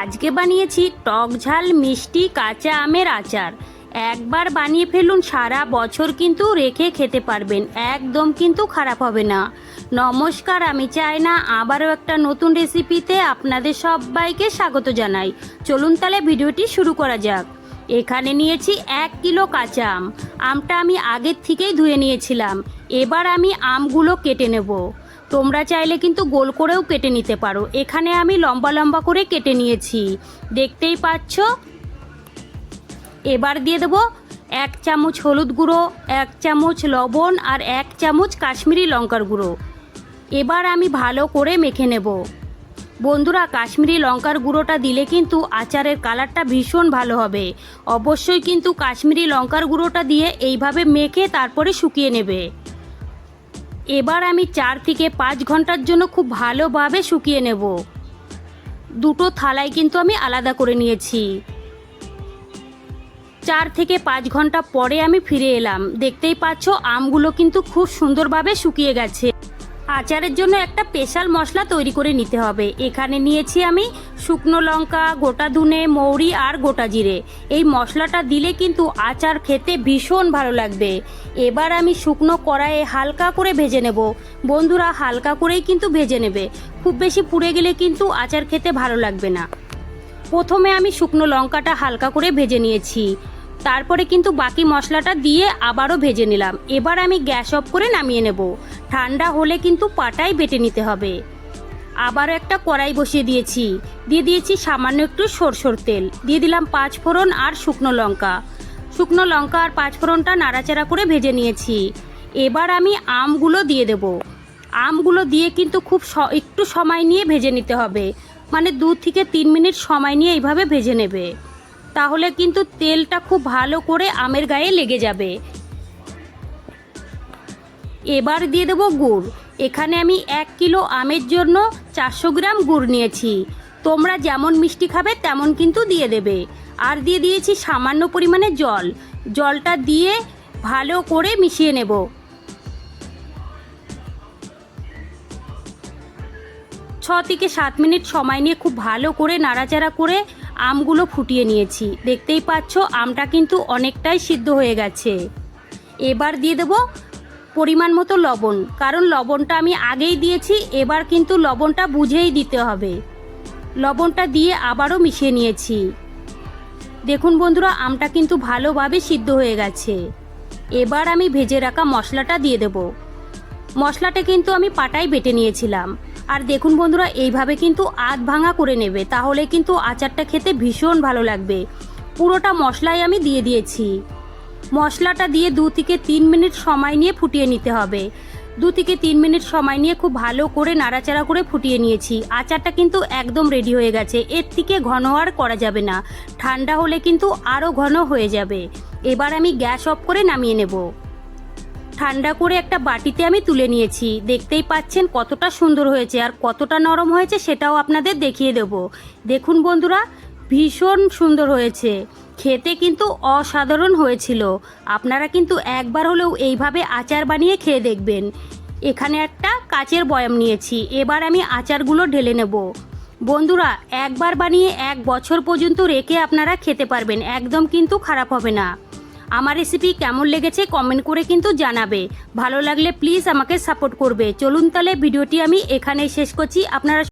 আজকে বানিয়েছি টক ঝাল মিষ্টি কাঁচা আমের আচার। একবার বানিয়ে ফেলুন, সারা বছর কিন্তু রেখে খেতে পারবেন, একদম কিন্তু খারাপ হবে না। নমস্কার, আমি চায়না আবারও একটা নতুন রেসিপিতে আপনাদের সবাইকে স্বাগত জানাই। চলুন তাহলে ভিডিওটি শুরু করা যাক। এখানে নিয়েছি 1 কিলো কাঁচা আম। আমটা আমি আগের থেকেই ধুয়ে নিয়েছিলাম। এবার আমি আমগুলো কেটে নেব। তোমরা চাইলে কিন্তু গোল করেও কেটে নিতে পারো। এখানে আমি লম্বা লম্বা করে কেটে নিয়েছি, দেখতেই পাচ্ছ। এবার দিয়ে দেবো 1 চামচ হলুদ গুঁড়ো, 1 চামচ লবণ আর 1 চামচ কাশ্মীরি লঙ্কার গুঁড়ো। এবার আমি ভালো করে মেখে নেব। বন্ধুরা, কাশ্মীরি লঙ্কার গুঁড়োটা দিলে কিন্তু আচারের কালারটা ভীষণ ভালো হবে। অবশ্যই কিন্তু কাশ্মীরি লঙ্কার গুঁড়োটা দিয়ে এইভাবে মেখে তারপরে শুকিয়ে নেবে। এবার আমি 4 থেকে 5 ঘন্টার জন্য খুব ভালোভাবে শুকিয়ে নেব। দুটো থালায় কিন্তু আমি আলাদা করে নিয়েছি। 4 থেকে 5 ঘন্টা পরে আমি ফিরে এলাম। দেখতেই পাচ্ছ আমগুলো কিন্তু খুব সুন্দরভাবে শুকিয়ে গেছে। আচারের জন্য একটা স্পেশাল মশলা তৈরি করে নিতে হবে। এখানে নিয়েছি আমি শুকনো লঙ্কা, গোটা ধনে, মৌরি আর গোটা জিরে। এই মশলাটা দিলে কিন্তু আচার খেতে ভীষণ ভালো লাগবে। এবার আমি শুকনো কড়াইয়ে হালকা করে ভেজে নেব। বন্ধুরা, হালকা করেই কিন্তু ভেজে নেবে, খুব বেশি পুড়ে গেলে কিন্তু আচার খেতে ভালো লাগবে না। প্রথমে আমি শুকনো লঙ্কাটা হালকা করে ভেজে নিয়েছি, তারপরে কিন্তু বাকি মশলাটা দিয়ে আবারও ভেজে নিলাম। এবার আমি গ্যাস অফ করে নামিয়ে নেব। ঠান্ডা হলে কিন্তু পাটায় বেটে নিতে হবে। আবারও একটা কড়াই বসিয়ে দিয়ে দিয়েছি সামান্য একটু সরষের তেল, দিয়ে দিলাম 5 ফোড়ন আর শুকনো লঙ্কা আর 5 ফোড়নটা নাড়াচাড়া করে ভেজে নিয়েছি। এবার আমি আমগুলো দিয়ে দেব। আমগুলো দিয়ে কিন্তু খুব একটু সময় নিয়ে ভেজে নিতে হবে, মানে 2 থেকে 3 মিনিট সময় নিয়ে এইভাবে ভেজে নেবে, তাহলে কিন্তু তেলটা খুব ভালো করে আমের গায়ে লেগে যাবে। এবার দিয়ে দেবো গুড়। এখানে আমি 1 কিলো আমের জন্য 400 গ্রাম গুড় নিয়েছি। তোমরা যেমন মিষ্টি খাবে তেমন কিন্তু দিয়ে দেবে। আর দিয়ে দিয়েছি সামান্য পরিমাণে জল। জলটা দিয়ে ভালো করে মিশিয়ে নেব। 6 থেকে 7 মিনিট সময় নিয়ে খুব ভালো করে নাড়াচাড়া করে আমগুলো ফুটিয়ে নিয়েছি। দেখতেই পাচ্ছ আমটা কিন্তু অনেকটাই সিদ্ধ হয়ে গেছে। এবার দিয়ে দেব পরিমাণ মতো লবণ, কারণ লবণটা আমি আগেই দিয়েছি। এবার কিন্তু লবণটা বুঝেই দিতে হবে। লবণটা দিয়ে আবারও মিশিয়ে নিয়েছি। দেখুন বন্ধুরা, আমটা কিন্তু ভালোভাবে সিদ্ধ হয়ে গেছে। এবার আমি ভেজে রাখা মশলাটা দিয়ে দেব। মশলাটা কিন্তু আমি পাটায় বেটে নিয়েছিলাম। আর দেখুন বন্ধুরা, এইভাবে কিন্তু আধ ভাঙা করে নেবে, তাহলে কিন্তু আচারটা খেতে ভীষণ ভালো লাগবে। পুরোটা মশলাই আমি দিয়ে দিয়েছি। মশলাটা দিয়ে 2 থেকে 3 মিনিট সময় নিয়ে ফুটিয়ে নিতে হবে। 2 থেকে 3 মিনিট সময় নিয়ে খুব ভালো করে নাড়াচাড়া করে ফুটিয়ে নিয়েছি। আচারটা কিন্তু একদম রেডি হয়ে গেছে। এর থেকে ঘন আর করা যাবে না, ঠান্ডা হলে কিন্তু আরও ঘন হয়ে যাবে। এবার আমি গ্যাস অফ করে নামিয়ে নেব। ঠান্ডা করে একটা বাটিতে আমি তুলে নিয়েছি। দেখতেই পাচ্ছেন কতটা সুন্দর হয়েছে আর কতটা নরম হয়েছে সেটাও আপনাদের দেখিয়ে দেব। দেখুন বন্ধুরা, ভীষণ সুন্দর হয়েছে, খেতে কিন্তু অসাধারণ হয়েছিল। আপনারা কিন্তু একবার হলেও এইভাবে আচার বানিয়ে খেয়ে দেখবেন। এখানে একটা কাচের বয়াম নিয়েছি। এবার আমি আচারগুলো ঢেলে নেব। বন্ধুরা, একবার বানিয়ে 1 বছর পর্যন্ত রেখে আপনারা খেতে পারবেন, একদম কিন্তু খারাপ হবে না। আমার রেসিপি কেমন লেগেছে কমেন্ট করে কিন্তু জানাবে। ভালো লাগলে প্লিজ আমাকে সাপোর্ট করবে। চলুন তাহলে ভিডিওটি আমি এখানেই শেষ করছি। আপনারা